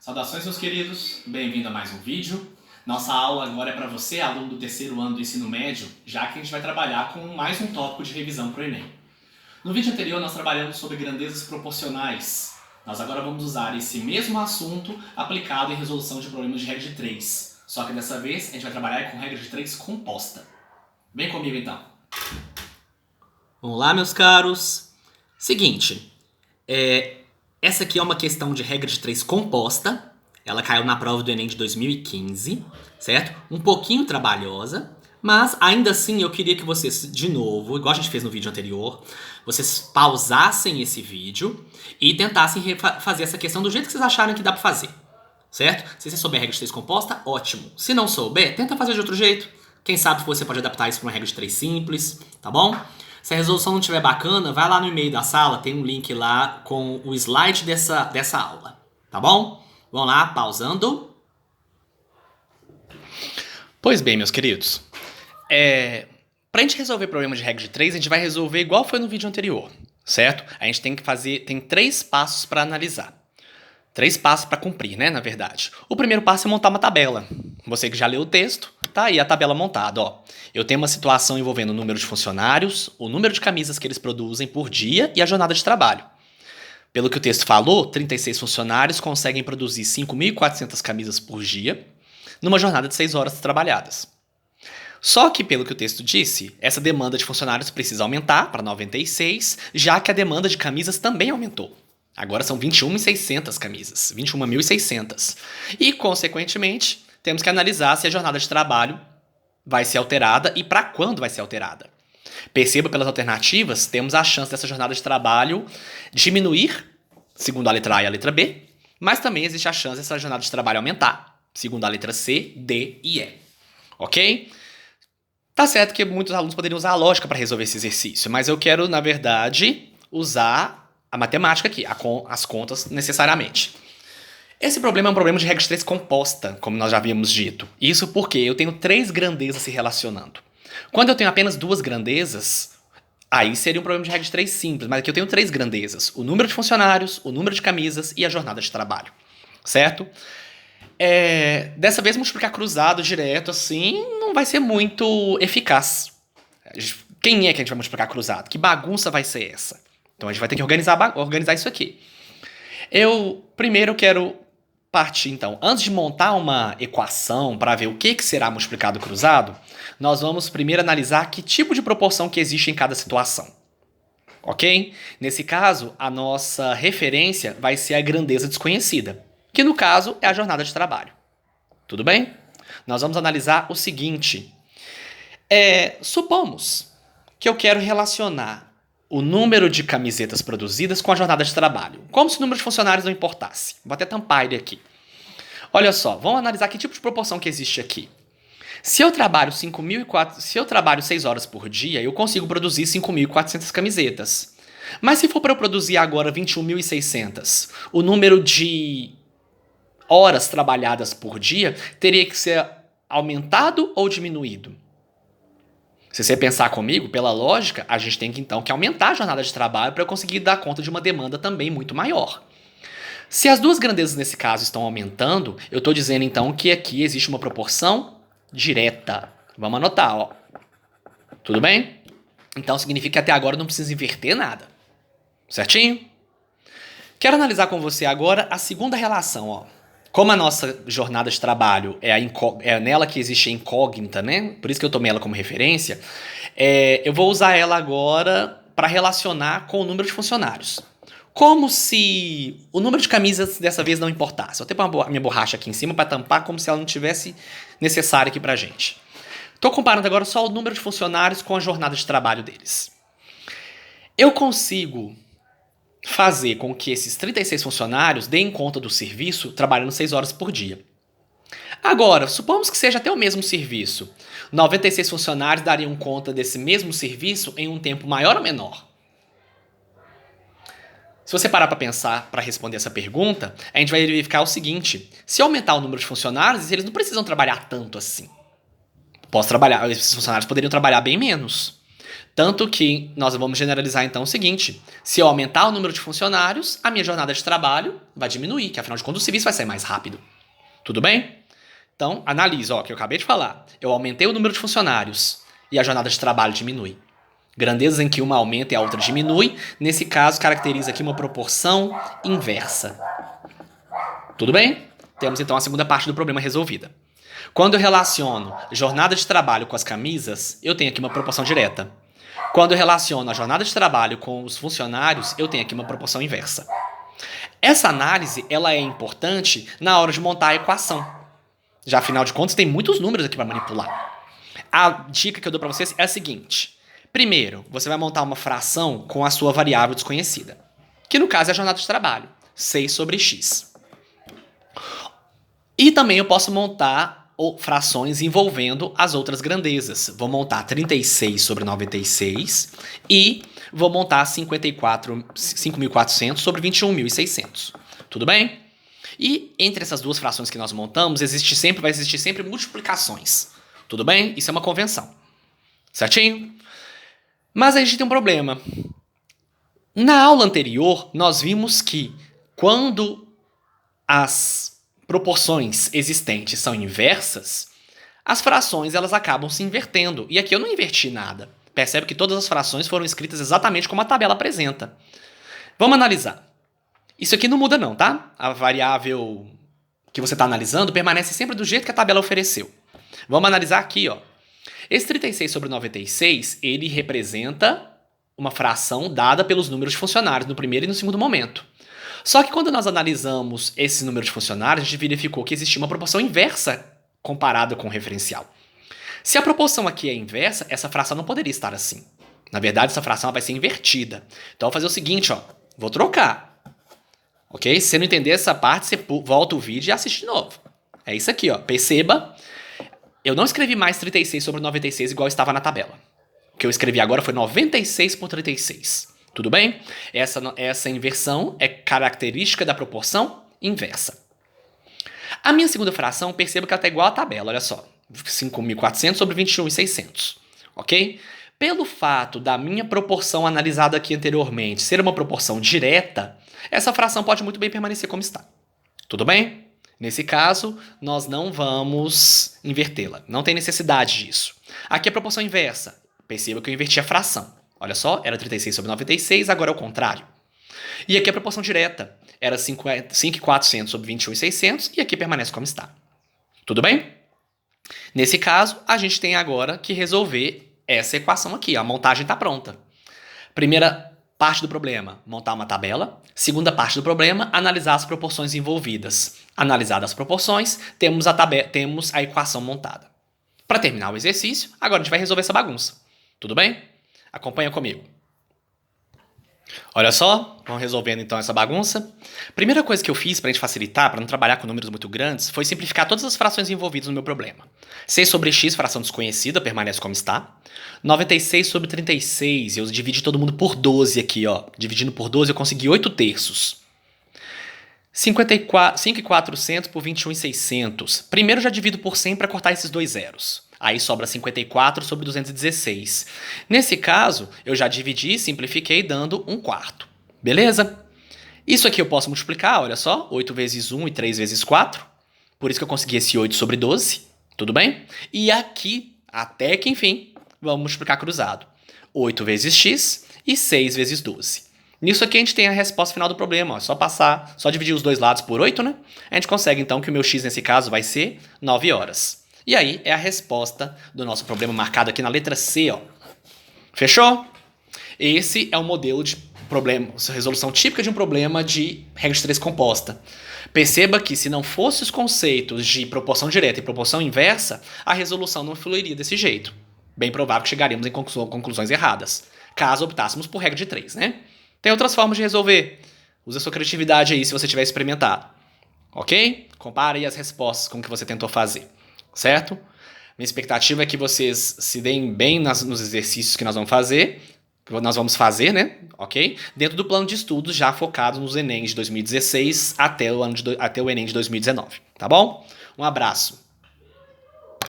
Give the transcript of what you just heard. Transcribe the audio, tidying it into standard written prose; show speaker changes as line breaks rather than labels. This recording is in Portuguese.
Saudações, meus queridos, bem-vindo a mais um vídeo. Nossa aula agora é para você, aluno do terceiro ano do ensino médio, já que a gente vai trabalhar com mais um tópico de revisão para o Enem. No vídeo anterior nós trabalhamos sobre grandezas proporcionais. Nós agora vamos usar esse mesmo assunto aplicado em resolução de problemas de regra de 3. Só que dessa vez a gente vai trabalhar com regra de 3 composta. Vem comigo então.
Vamos lá, meus caros. Seguinte, essa aqui é uma questão de regra de 3 composta. Ela caiu na prova do Enem de 2015, certo? Um pouquinho trabalhosa, mas ainda assim eu queria que vocês, de novo, igual a gente fez no vídeo anterior, vocês pausassem esse vídeo e tentassem fazer essa questão do jeito que vocês acharem que dá pra fazer, certo? Se você souber a regra de 3 composta, ótimo. Se não souber, tenta fazer de outro jeito. Quem sabe você pode adaptar isso para uma regra de 3 simples, tá bom? Se a resolução não estiver bacana, vai lá no e-mail da sala, tem um link lá com o slide dessa aula, tá bom? Vamos lá, pausando.
Pois bem, meus queridos, pra gente resolver problema de regra de 3, a gente vai resolver igual foi no vídeo anterior, certo? A gente tem 3 passos para analisar. 3 passos para cumprir, né, na verdade. O primeiro passo é montar uma tabela. Você que já leu o texto, tá aí a tabela montada, ó. Eu tenho uma situação envolvendo o número de funcionários, o número de camisas que eles produzem por dia e a jornada de trabalho. Pelo que o texto falou, 36 funcionários conseguem produzir 5.400 camisas por dia, numa jornada de 6 horas trabalhadas. Só que, pelo que o texto disse, essa demanda de funcionários precisa aumentar para 96, já que a demanda de camisas também aumentou. Agora são 21.600 camisas, 21.600. E, consequentemente, temos que analisar se a jornada de trabalho vai ser alterada e para quando vai ser alterada. Perceba pelas alternativas, temos a chance dessa jornada de trabalho diminuir, segundo a letra A e a letra B, mas também existe a chance dessa jornada de trabalho aumentar, segundo a letra C, D e E. Ok? Tá certo que muitos alunos poderiam usar a lógica para resolver esse exercício, mas eu quero, na verdade, usar a matemática aqui, as contas necessariamente. Esse problema é um problema de regra de 3 composta, como nós já havíamos dito. Isso porque eu tenho 3 grandezas se relacionando. Quando eu tenho apenas 2 grandezas, aí seria um problema de regra de 3 simples, mas aqui eu tenho 3 grandezas. O número de funcionários, o número de camisas e a jornada de trabalho. Certo? Dessa vez multiplicar cruzado direto assim não vai ser muito eficaz. Quem é que a gente vai multiplicar cruzado? Que bagunça vai ser essa? Então a gente vai ter que organizar isso aqui. Primeiro eu quero partir, então, antes de montar uma equação para ver o que será multiplicado cruzado, nós vamos primeiro analisar que tipo de proporção que existe em cada situação. Ok? Nesse caso, a nossa referência vai ser a grandeza desconhecida, que no caso é a jornada de trabalho. Tudo bem? Nós vamos analisar o seguinte. Supomos que eu quero relacionar o número de camisetas produzidas com a jornada de trabalho, como se o número de funcionários não importasse. Vou até tampar ele aqui. Olha só, vamos analisar que tipo de proporção que existe aqui. Se eu trabalho 6 horas por dia, eu consigo produzir 5.400 camisetas. Mas se for para eu produzir agora 21.600, o número de horas trabalhadas por dia teria que ser aumentado ou diminuído? Se você pensar comigo, pela lógica, a gente tem que então aumentar a jornada de trabalho para eu conseguir dar conta de uma demanda também muito maior. Se as 2 grandezas nesse caso estão aumentando, eu estou dizendo então que aqui existe uma proporção direta. Vamos anotar, ó. Tudo bem? Então significa que até agora eu não preciso inverter nada. Certinho? Quero analisar com você agora a segunda relação, ó. Como a nossa jornada de trabalho é nela que existe a incógnita, né? Por isso que eu tomei ela como referência. Eu vou usar ela agora para relacionar com o número de funcionários. Como se o número de camisas dessa vez não importasse. Eu tenho a minha borracha aqui em cima para tampar como se ela não tivesse necessária aqui pra gente. Estou comparando agora só o número de funcionários com a jornada de trabalho deles. Eu consigo fazer com que esses 36 funcionários deem conta do serviço trabalhando 6 horas por dia. Agora, supomos que seja até o mesmo serviço. 96 funcionários dariam conta desse mesmo serviço em um tempo maior ou menor? Se você parar para pensar, para responder essa pergunta, a gente vai verificar o seguinte. Se aumentar o número de funcionários, eles não precisam trabalhar tanto assim. Esses funcionários poderiam trabalhar bem menos. Tanto que nós vamos generalizar então o seguinte: se eu aumentar o número de funcionários, a minha jornada de trabalho vai diminuir, que afinal de contas o serviço vai sair mais rápido. Tudo bem? Então, analisa, ó, o que eu acabei de falar. Eu aumentei o número de funcionários e a jornada de trabalho diminui. Grandezas em que uma aumenta e a outra diminui, nesse caso, caracteriza aqui uma proporção inversa. Tudo bem? Temos então a segunda parte do problema resolvida. Quando eu relaciono jornada de trabalho com as camisas, eu tenho aqui uma proporção direta. Quando eu relaciono a jornada de trabalho com os funcionários, eu tenho aqui uma proporção inversa. Essa análise ela é importante na hora de montar a equação. Já afinal de contas, tem muitos números aqui para manipular. A dica que eu dou para vocês é a seguinte. Primeiro, você vai montar uma fração com a sua variável desconhecida, que no caso é a jornada de trabalho, 6 sobre x. E também eu posso montar frações envolvendo as outras grandezas. Vou montar 36 sobre 96 e vou montar 5.400 sobre 21.600. Tudo bem? E entre essas duas frações que nós montamos, vai existir sempre multiplicações. Tudo bem? Isso é uma convenção. Certinho? Mas aí a gente tem um problema. Na aula anterior, nós vimos que quando as proporções existentes são inversas, as frações elas acabam se invertendo. E aqui eu não inverti nada. Percebe que todas as frações foram escritas exatamente como a tabela apresenta. Vamos analisar. Isso aqui não muda não, tá? A variável que você está analisando permanece sempre do jeito que a tabela ofereceu. Vamos analisar aqui, ó. Esse 36 sobre 96, ele representa uma fração dada pelos números de funcionários no primeiro e no segundo momento. Só que quando nós analisamos esse número de funcionários, a gente verificou que existia uma proporção inversa comparada com o referencial. Se a proporção aqui é inversa, essa fração não poderia estar assim. Na verdade, essa fração vai ser invertida. Então, eu vou fazer o seguinte, ó. Vou trocar. Ok? Se você não entender essa parte, você volta o vídeo e assiste de novo. É isso aqui, ó. Perceba, eu não escrevi mais 36 sobre 96 igual estava na tabela. O que eu escrevi agora foi 96 por 36. Tudo bem? Essa inversão é característica da proporção inversa. A minha segunda fração, perceba que ela está igual à tabela, olha só. 5.400 sobre 21.600. Ok? Pelo fato da minha proporção analisada aqui anteriormente ser uma proporção direta, essa fração pode muito bem permanecer como está. Tudo bem? Nesse caso, nós não vamos invertê-la. Não tem necessidade disso. Aqui é a proporção inversa. Perceba que eu inverti a fração. Olha só, era 36 sobre 96, agora é o contrário. E aqui a proporção direta. Era 5.400 sobre 21.600 e aqui permanece como está. Tudo bem? Nesse caso, a gente tem agora que resolver essa equação aqui. A montagem está pronta. Primeira parte do problema, montar uma tabela. Segunda parte do problema, analisar as proporções envolvidas. Analisadas as proporções, temos a equação montada. Para terminar o exercício, agora a gente vai resolver essa bagunça. Tudo bem? Acompanha comigo. Olha só, vamos resolvendo então essa bagunça. Primeira coisa que eu fiz para a gente facilitar, para não trabalhar com números muito grandes, foi simplificar todas as frações envolvidas no meu problema. 6 sobre x, fração desconhecida, permanece como está. 96 sobre 36, eu dividi todo mundo por 12 aqui, ó. Dividindo por 12 eu consegui 8 terços. 5.400 por 21.600. Primeiro eu já divido por 100 para cortar esses dois zeros. Aí sobra 54 sobre 216. Nesse caso, eu já dividi e simplifiquei dando 1/4. Beleza? Isso aqui eu posso multiplicar, olha só. 8 vezes 1 e 3 vezes 4. Por isso que eu consegui esse 8 sobre 12. Tudo bem? E aqui, até que enfim, vamos multiplicar cruzado. 8 vezes x e 6 vezes 12. Nisso aqui a gente tem a resposta final do problema. Ó. Só dividir os dois lados por 8, né? A gente consegue então que o meu x nesse caso vai ser 9 horas. E aí é a resposta do nosso problema marcado aqui na letra C, ó. Fechou? Esse é o modelo de resolução típica de um problema de regra de 3 composta. Perceba que se não fossem os conceitos de proporção direta e proporção inversa, a resolução não fluiria desse jeito. Bem provável que chegaríamos em conclusões erradas, caso optássemos por regra de 3, né? Tem outras formas de resolver. Use a sua criatividade aí se você tiver experimentado. Ok? Compare aí as respostas com o que você tentou fazer. Certo? Minha expectativa é que vocês se deem bem nos exercícios que nós vamos fazer, né? Ok? Dentro do plano de estudos já focado nos Enem de 2016 até o Enem de 2019. Tá bom? Um abraço.